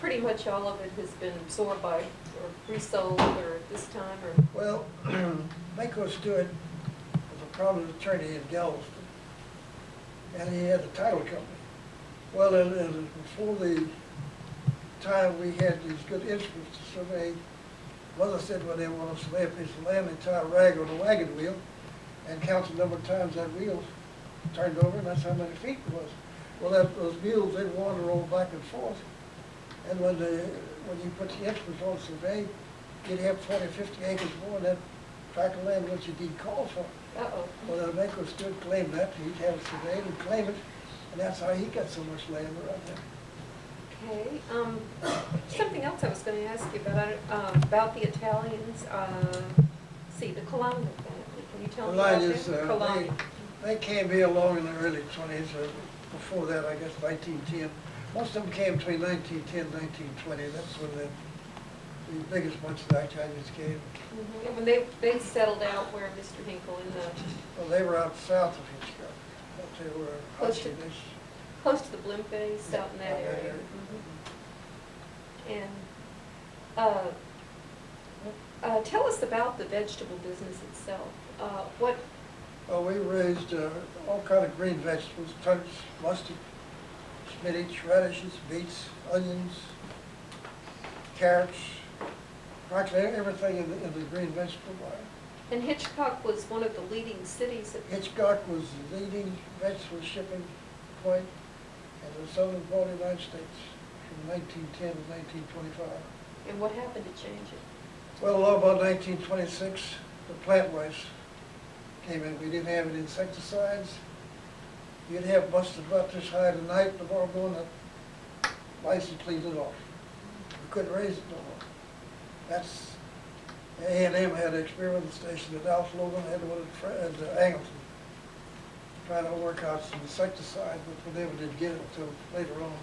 pretty much all of it has been absorbed by, or resold, or this time, or? Well, Mako Stewart was a prominent attorney in Galveston, and he had a title company. Well, before the time we had these good instruments to survey, mother said when they want to survey a piece of land, they tie a rag on a wagon wheel and count the number of times that wheel turned over, and that's how many feet it was. Well, those mules, they'd wander all back and forth, and when you put the instruments on survey, you'd have 40, 50 acres more than that tract of land which you need call for. Uh-oh. Well, the Mako Stewart claimed that, he'd have it surveyed and claim it, and that's how he got so much land around there. Okay, something else I was gonna ask you about the Italians, see, the Colonna family, can you tell me about them? Colonna. They came here along in the early 20s, before that, I guess, 1910. Most of them came between 1910 and 1920, that's when the biggest bunch of Italians came. Mm-hmm. And when they settled out where Mr. Henckel in the... Well, they were out south of Hitchcock, but they were Close to- Hutchins. Close to the Blimp base, out in that area. Mm-hmm. And tell us about the vegetable business itself. What? Well, we raised all kind of green vegetables, turnips, mustard, spinach, radishes, beets, onions, carrots, practically everything in the green vegetable line. And Hitchcock was one of the leading cities at Hitchcock was the leading vegetable shipping point in the southern part of the United States from 1910 to 1925. And what happened to change it? Well, about 1926, the plant lice came in. We didn't have any insecticides. You'd have busted about this high tonight, tomorrow morning, the lice had cleaned it off. We couldn't raise it no more. That's, A&M had an experimental station at Alpha Logan, had one at Angleton, trying to work out some insecticide, but we never did get it until later on.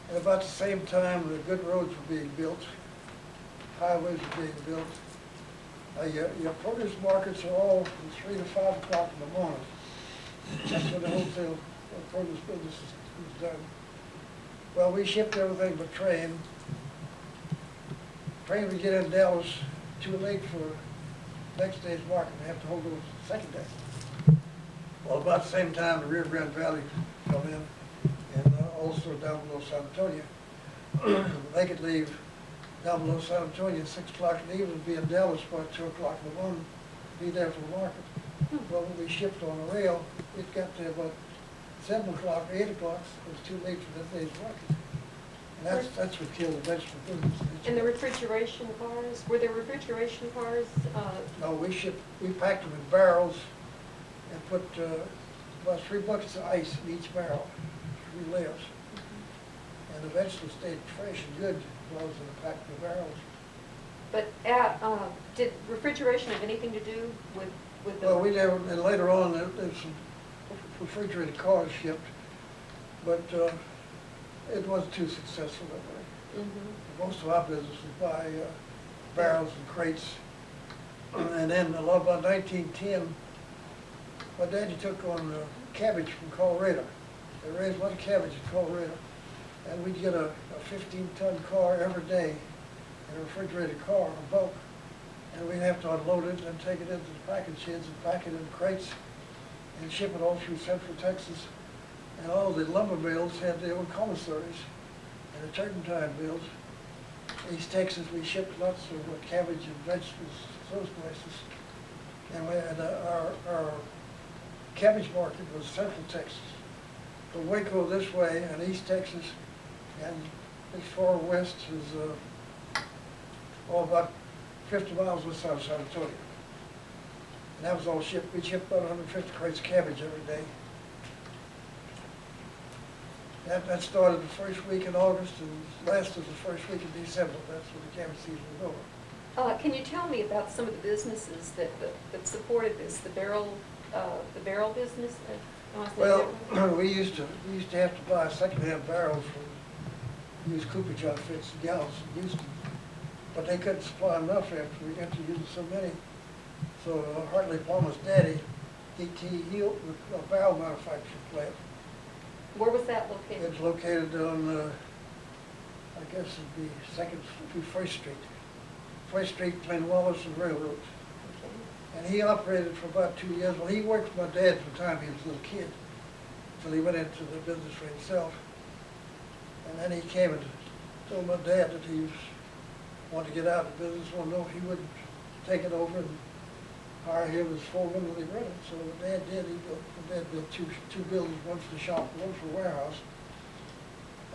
And about the same time, the good roads were being built, highways were being built. Your produce markets are all from 3 to 5 o'clock in the morning. That's when the wholesale produce business is done. Well, we shipped everything by train. Train would get in Dallas too late for next day's market. We have to hold those the second day. Well, about the same time, the Rio Grande Valley come in, and also down below San Antonio. They could leave down below San Antonio at 6 o'clock in the evening, be in Dallas by 2 o'clock in the morning, be there for the market. Well, when we shipped on the rail, it got there about 7 o'clock or 8 o'clock. It was too late for that day's market. And that's what killed the vegetable business. And the refrigeration cars, were there refrigeration cars? No, we packed them in barrels and put about 3 buckets of ice in each barrel, 3 layers. And the vegetables stayed fresh and good while it was in the packed barrels. But did refrigeration have anything to do with the... Well, we never, and later on, there's some refrigerated cars shipped, but it wasn't too successful that way. Mm-hmm. Most of our business was by barrels and crates. And then about 1910, my daddy took on cabbage from Colorado. They raised a lot of cabbage in Colorado. And we'd get a 15-ton car every day, in a refrigerated car, a bulk. And we'd have to unload it and take it into the packing sheds and pack it in crates and ship it all through central Texas. And all the lumber mills had their own commissaries and the turpentine mills. East Texas, we shipped lots of cabbage and vegetables to those places. And our cabbage market was central Texas. From Waco this way and East Texas, and as far west as about 50 miles west side of San Antonio. And that was all shipped. We shipped about 150 crates of cabbage every day. That started the first week in August and lasted the first week in December. That's when the cabbage season was over. Can you tell me about some of the businesses that supported this? The barrel business. Well, we used to have to buy secondhand barrels from used coopage outfits and gals in Houston, but they couldn't supply enough after we got to using so many. So Hartley Palmer's daddy, he opened a barrel manufacturing plant. Where was that located? It's located on I guess it'd be second to First Street. First Street between Wallace and Railroad. And he operated for about 2 years. Well, he worked for my dad from the time he was a little kid, until he went into the business for himself. And then he came and told my dad that he wanted to get out of the business, wanted to know if he wouldn't take it over and hire him as foreman when he run it. So my dad did. My dad built two buildings, one for the shop, one for the warehouse.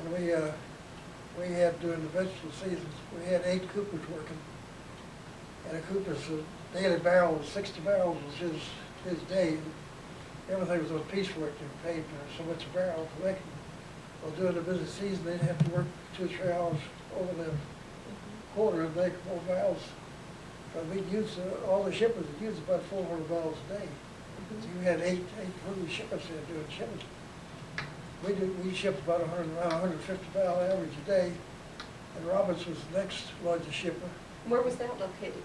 And we had, during the vegetable seasons, we had 8 coopers working. And a cooper's daily barrel was 60 barrels was his day. And everything was on piecework. They paid so much a barrel for making. Well, during the busy season, they'd have to work 2 or 3 hours over the quarter and make more barrels. But we'd use, all the shippers would use about 400 barrels a day. So you had 800 shippers there doing shipments. We shipped about around 150 barrel average a day. And Roberts was the next largest shipper. Where was that located?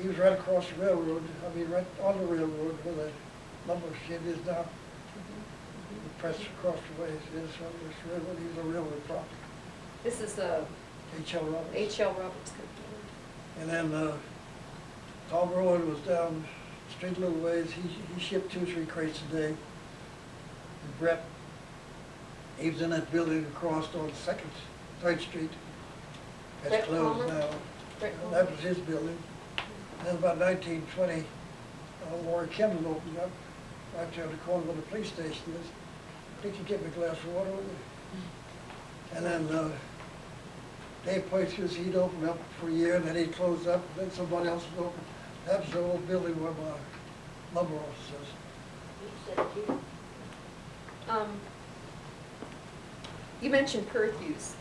He was right across the railroad, right on the railroad where the lumber shed is now. The press across the way is on this railroad. He was a railroad property. This is H.L. Roberts. H.L. Roberts Company. And then Tom Rowan was down the street a little ways. He shipped 2 or 3 crates a day. And Brett, he was in that building across on 3rd Street. It's Brett closed Palmer? now. That was his building. And then about 1920, Warren Kendall opened up right there on the corner where the police station is. I think you get me a glass of water with you. And then Dave Poitras, he'd opened up for a year, and then he'd close up, and then somebody else would open. That was the old building where my lumber office is. You mentioned Perthews.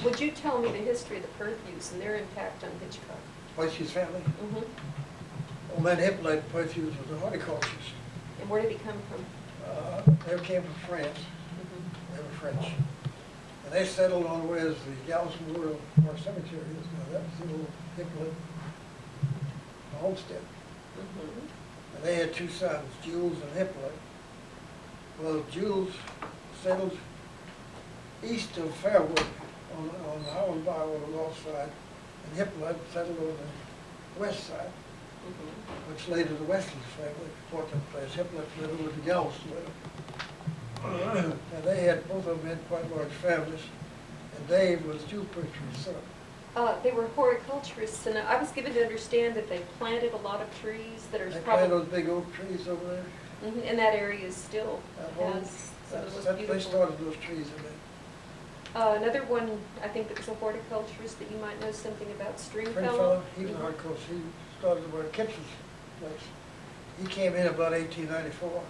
Would you tell me the history of the Perthews and their impact on Hitchcock? Poitras family? Mm-hmm. Old man Hippolyte Poitras was a horticulturist. And where did he come from? They came from France. Mm-hmm. They were French. And they settled on where the Galveston Memorial Park Cemetery is now. That was the old Hippolyte homestead. Mm-hmm. And they had 2 sons, Jules and Hippolyte. Well, Jules settled east of Fairwood on the Howland Bar on the north side, and Hippolyte settled on the west side, which later the Wesleys family bought that place. Hippolyte fled over to Galveston later. And they had, both of them had quite large families, and Dave was Jules Poitras' son. They were horticulturists, and I was given to understand that they planted a lot of trees that are They probably... planted those big oak trees over there. Mhm. And that area is still That has some of the most They beautiful... started those trees in there. Another one, I think that was a horticulturist that you might know something about, Stringfellow. Stringfellow, he was a horticulturist. He started about Kips's place. He came in about 1894.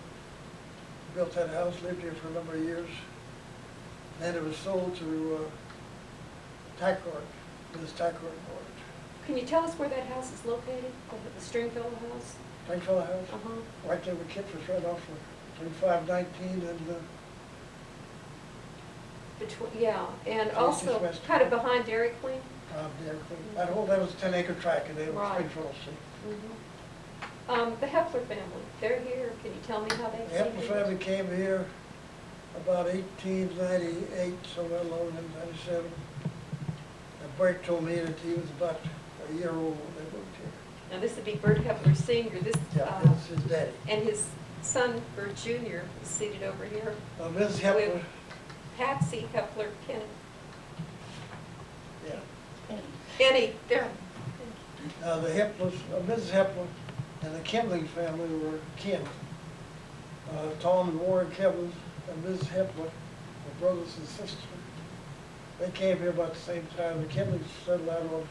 Built that house, lived here for a number of years. Then it was sold to Tackart, Ms. Tackart bought it. Can you tell us where that house is located, the Stringfellow house? Stringfellow house? Uh-huh. Right there with Kips's, right off of 2519 and Yeah, and Just also west. kind of behind Dairy Queen. Dairy Queen. That was a 10-acre tract in there with Right. Stringfellow Street. The Heckler family, they're here. Can you tell me how they The Henckel family came here about 1898, somewhere along in 97. And Bert told me that he was about a year old when they moved here. Now, this would be Bert Heckler Sr. This, Yeah, this is his daddy. and his son, Bert Jr., is seated over here. Mrs. Hepler, With Patsy Heckler Kenny. yeah. Kenny, there. The Heplers, Mrs. Hepler and the Kemling family were kin. Tom and Warren Kemlings and Mrs. Hepler were brothers and sisters. They came here about the same time. The Kemlings settled out on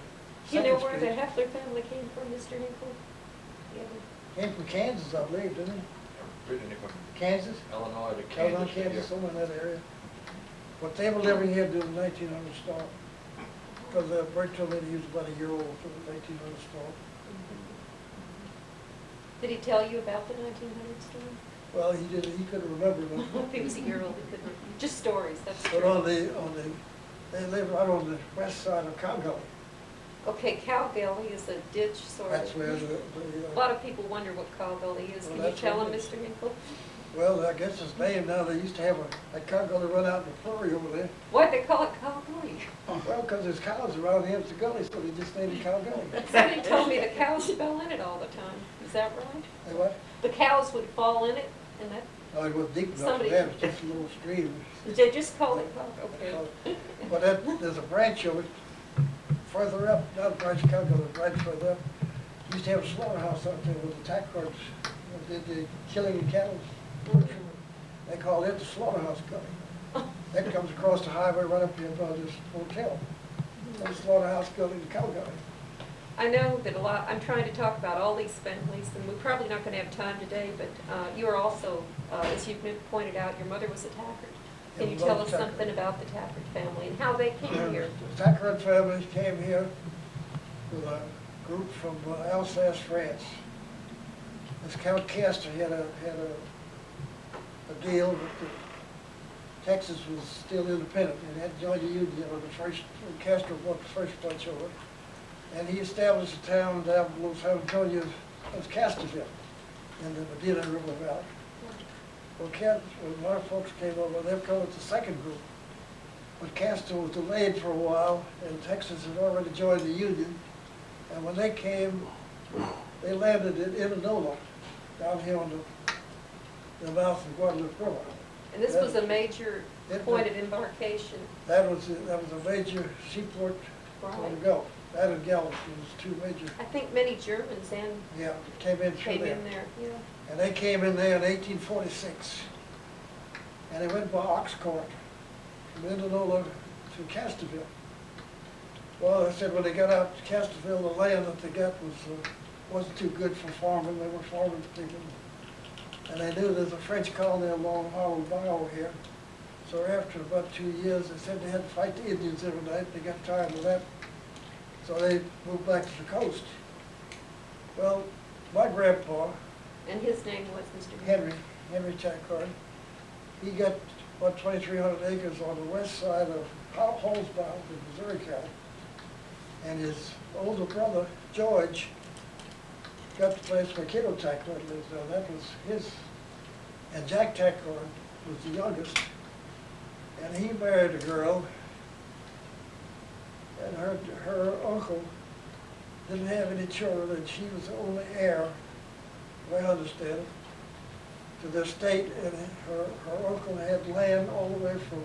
You know Second where the Street. Heckler family came from, Mr. Hinkle? Came from Kansas, I believe, didn't they? Originally from Kansas? Illinois to Illinois, Kansas. Kansas, somewhere in that area. But they were living here during the 1900 storm. Because Bert told me that he was about a year old for the 1900 storm. Did he tell you about the 1900 storm? Well, he didn't, he couldn't remember them. If he was a year old, he couldn't. Just stories, that's But true. they live right on the west side of Cow Gully. Okay, Cow Gully is a ditch sort of. That's where A lot of people wonder what Cow Gully is. Well, Can you that's tell what them, it is. Mr. Hinkle? Well, I guess it's named now. They used to have a cow gully run out in the prairie over there. Why'd they call it Cow Gully? Well, because there's cows around the ends of the gully, so they just named it Cow Gully. Somebody told me the cows fell in it all the time. Is that right? Hey, what? The cows would fall in it, and that, No, it wasn't deep enough for Somebody- that. It was just a little stream. they just called it Cow, okay. But there's a branch of it further up, not a branch of cow gully, a branch further up. Used to have a slaughterhouse out there with the tack carts, did the killing of cattle. They call it the slaughterhouse gully. That comes across the highway right up here by this hotel. The slaughterhouse gully, the cow gully. I know that I'm trying to talk about all these families, and we're probably not gonna have time today, but you are also, as you've pointed out, your mother was a Tackard. Can you Yeah, tell Mother us Tackard. something about the Tackard family and how they came here? The Tackard family came here with a group from Alsace, France. This Count Castor had a deal that Texas was still independent and had joined the Union on the first, Castro bought the first bunch over. And he established a town down below San Antonio as Casterville in the Medina River Valley. Well, when our folks came over, they've come with the second group. But Castro was delayed for a while, and Texas had already joined the Union. And when they came, they landed in Inola, down here on the mouth of Guadalupe River. And this was a major It- point of embarkation. That was a major seaport on the Right. Gulf. That and Galveston was two major, I think many Germans yeah, came in through came there. in there, yeah. And they came in there in 1846. And they went by ox cart from Indianola to Casterville. Well, they said when they got out to Casterville, the land that they got wasn't too good for farming. They were farming people. And they knew there's a French colony along Hollow Bayou here. So after about 2 years, they said they had to fight the Indians every night. They got tired of that. So they moved back to the coast. Well, my grandpa, And his name was Mr. Henry Tackard, he got about 2,300 acres on the west side of Hallsbound in Missouri County. And his older brother, George, got the place where Cato Tackard lives now. That was his. And Jack Tackard was the youngest. And he married a girl, and her uncle didn't have any children, and she was the only heir, the way I understand it, to their state, and her uncle had land all the way from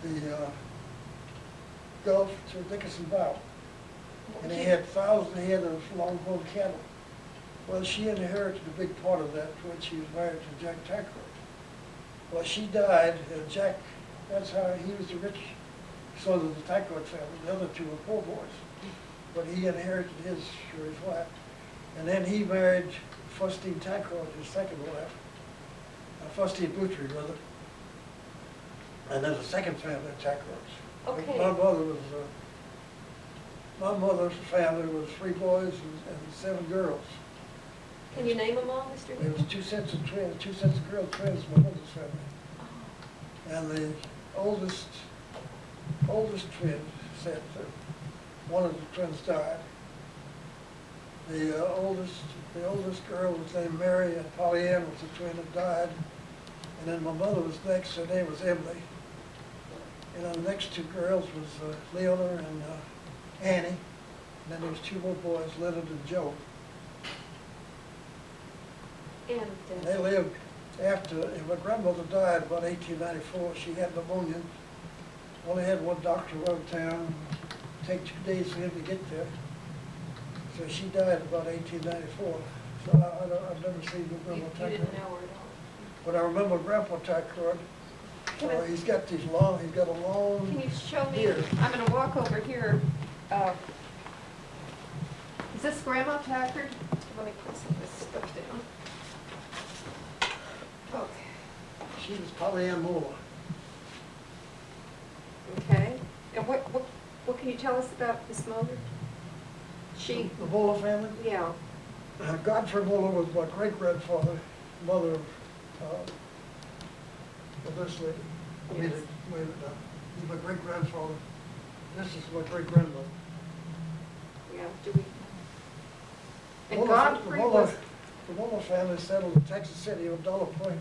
the Gulf to Dickinson Bow. And he had head of longhorn cattle. Well, she inherited a big part of that when she was married to Jack Tackard. Well, she died, and Jack, that's how he was the rich son of the Tackard family. The other two were poor boys. But he inherited his for his wife. And then he married Faustine Tackard, his second wife, Faustine Boutry, brother. And then the second family of Tackards. Okay. My mother's family was 3 boys and 7 girls. Can you name them all, Mr. There was Henckel? 2 sets of twins, 2 sets of girl twins in my mother's family. And the oldest twin said that one of the twins died. The oldest girl was named Mary, and Polly Ann was the twin that died. And then my mother was next, her name was Emily. And the next 2 girls was Leona and Annie. And then there was 2 more boys, Leonard and Joe. And, They lived after, and my grandmother died about 1894. She had pneumonia. Only had one doctor around town. Take 2 days for him to get there. So she died about 1894. So I've never seen the Grandma you Tackard. didn't know her at all? But I remember Grandpa Tackard. Can I- He's got he's got a long Can you show me, beard. I'm gonna walk over here. Is this Grandma Tackard? Let me put some of this stuff down. Okay. She was Polly Ann Moore. Okay, and what can you tell us about Miss Mulder? She, The Moore family. yeah, Godfrey Moore was my great-grandfather, mother of this lady. I mean, Yes. wait a minute, he's my great-grandfather. This is my great-grandmother. yeah, do we? And Muller- Godfrey Muller- was, the Muller family settled in Texas City on Dollar Point.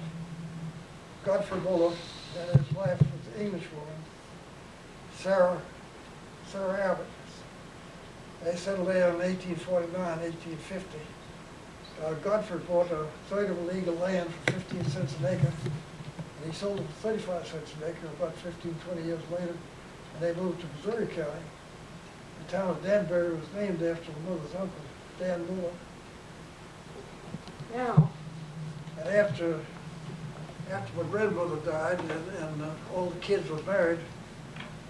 Godfrey Muller and his wife was an English woman, Sarah Abbott. They settled there in 1849, 1850. Godfrey bought a third of illegal land for 15 cents an acre, and he sold it for 35 cents an acre about 15, 20 years later, and they moved to Missouri County. The town of Danbury was named after the mother's uncle, Dan Muller. Now, And after my grandmother died and all the kids were married,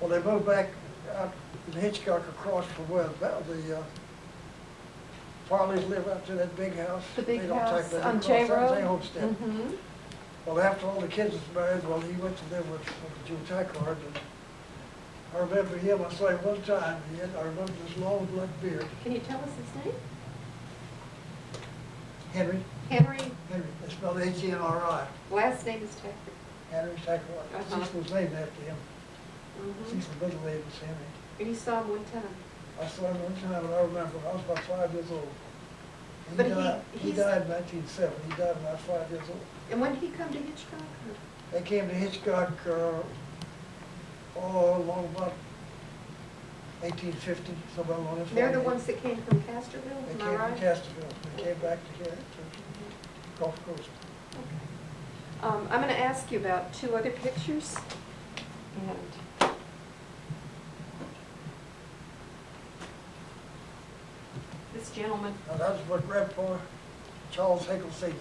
well, they moved back out in Hitchcock across from where the Farleys live out to that big house. the big They don't house take that on across. J That was Road? their homestead. Mhm. Well, after all the kids was married, well, he went to live with June Tackard. And I remember him, I saw him one time, I remember this long black beard. Can you tell us his name? Henry, Henry, they spelled Henri. last name is Tackard. Henry Tackard. Uh-huh. Cecil was named after him. Mhm. Cecil's middle name was Henry. And you saw him one time. I saw him one time, and I remember, I was about 5 years old. But He he's- died in 1907, he died when I was 5 years old. And when did he come to Hitchcock? They came to Hitchcock, along about 1850, somewhere along that. They're the ones that came from Casterville, They am came I from right? Casterville, they came back to here, to Gulf Coast. Okay. I'm going to ask you about two other pictures. And this gentleman, Now, that was my grandpa, Charles Henckel Sr.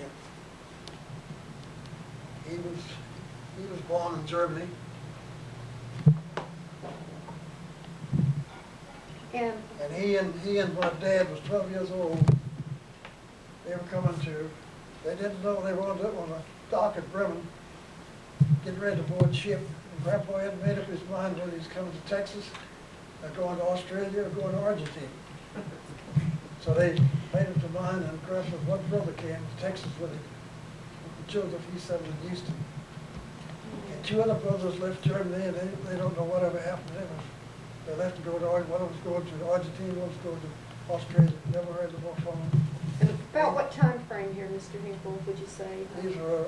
He was born in Germany. and And he and my dad was 12 years old. They were coming to, they didn't know they were on a dock at Bremen, getting ready to board ship. And Grandpa hadn't made up his mind whether he was coming to Texas, or going to Australia, or going to Argentina. So they made up their mind, and Grandpa's one brother came to Texas with him. Uncle Joseph, he settled in Houston. And two other brothers left Germany, and they don't know whatever happened to them. They left to go to, one was going to Argentina, one was going to Australia. Never heard them more from them. and about what time frame here, Mr. Henckel, would you say? These were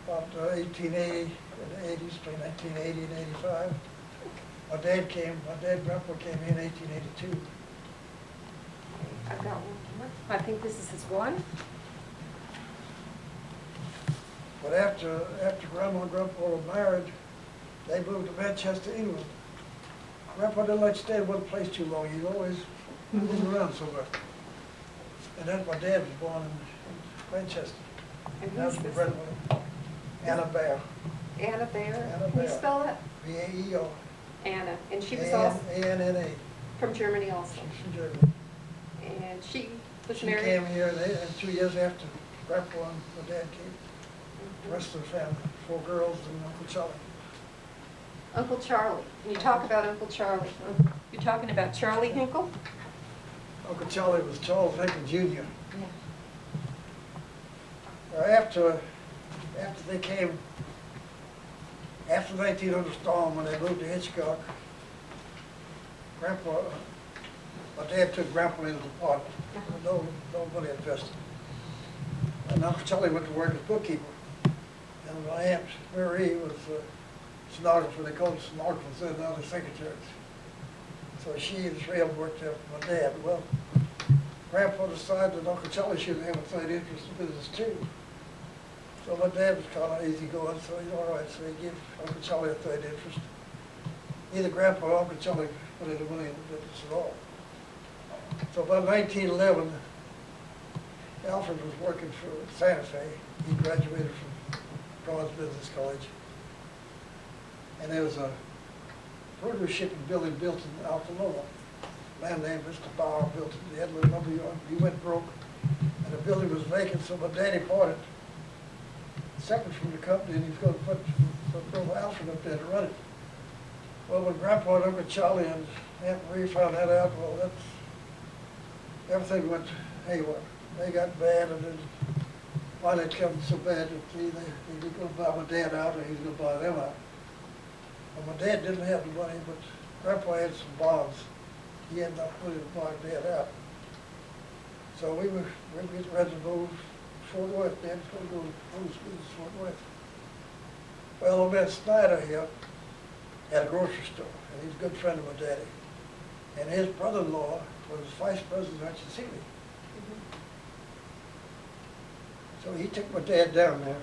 about 1880, in the 80s, between 1980 and 85. My dad, Grandpa came here in 1882. I've got one more. I think this is his one. But after Grandma and Grandpa were married, they moved to Manchester, England. Grandpa didn't like to stay in one place too long. He'd always moved around somewhere. And then my dad was born in Manchester. And That was who's my this? grandmother, Anna Bear, Anna Bear. Anna Can you Bear. spell that? B-A-E-R. Anna. And she was also A-N-N-A. from Germany also. She's from Germany. And she was She married. came here, and 2 years after Grandpa and my dad came, the rest of the family, 4 girls and Uncle Charlie. Uncle Charlie. Can you talk about Uncle Charlie? You're talking about Charlie Henckel? Uncle Charlie was Charles Henckel Jr. Yeah. After they came, after the 1900 storm, when they moved to Hitchcock, my dad took Grandpa in his apartment. Nobody invested. And Uncle Charlie went to work as bookkeeper. And my Aunt Marie was a stenographer. They called them stenographers then, now they're secretaries. So she and three of them worked there for my dad. Well, Grandpa decided that Uncle Charlie should have a third interest in business too. So my dad was kind of easygoing, so he's all right. So he gave Uncle Charlie a third interest. Neither Grandpa or Uncle Charlie put any money in the business at all. So about 1911, Alfred was working for Santa Fe. He graduated from Broad's Business College. And there was a produce shipping building built in Altaloma. A man named Mr. Bauer built it. He had a little number yard. He went broke, and the building was vacant, so my daddy bought it, separate from the company, and he was going to put Alfred up there to run it. Well, when Grandpa and Uncle Charlie and Aunt Marie found that out, well, everything went haywire. They got bad, and then finally it come so bad that he was going to buy my dad out, or he was going to buy them out. Well, my dad didn't have the money, but Grandpa had some bonds. He ended up putting my dad out. So we were ready to move Fort Worth. Dad's gonna go to school to Fort Worth. Well, old man Snyder here had a grocery store, and he's a good friend of my daddy. And his brother-in-law was vice president of Hutchinson Sealy. So he took my dad down there.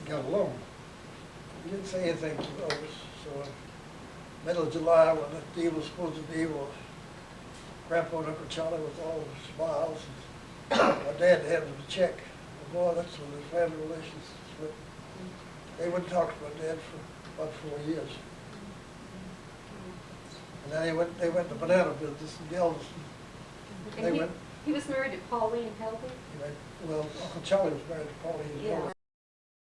He got along. He didn't say anything to us. So in middle of July, when the deal was supposed to be, well, Grandpa and Uncle Charlie was all smiles. And my dad handed him a check. Well, boy, that's when his family relations split. They wouldn't talk to my dad for about 4 years. And then they went to banana business in Galveston. And he was married to Pauline Helby? Well, Uncle Charlie was married to Pauline. Yeah.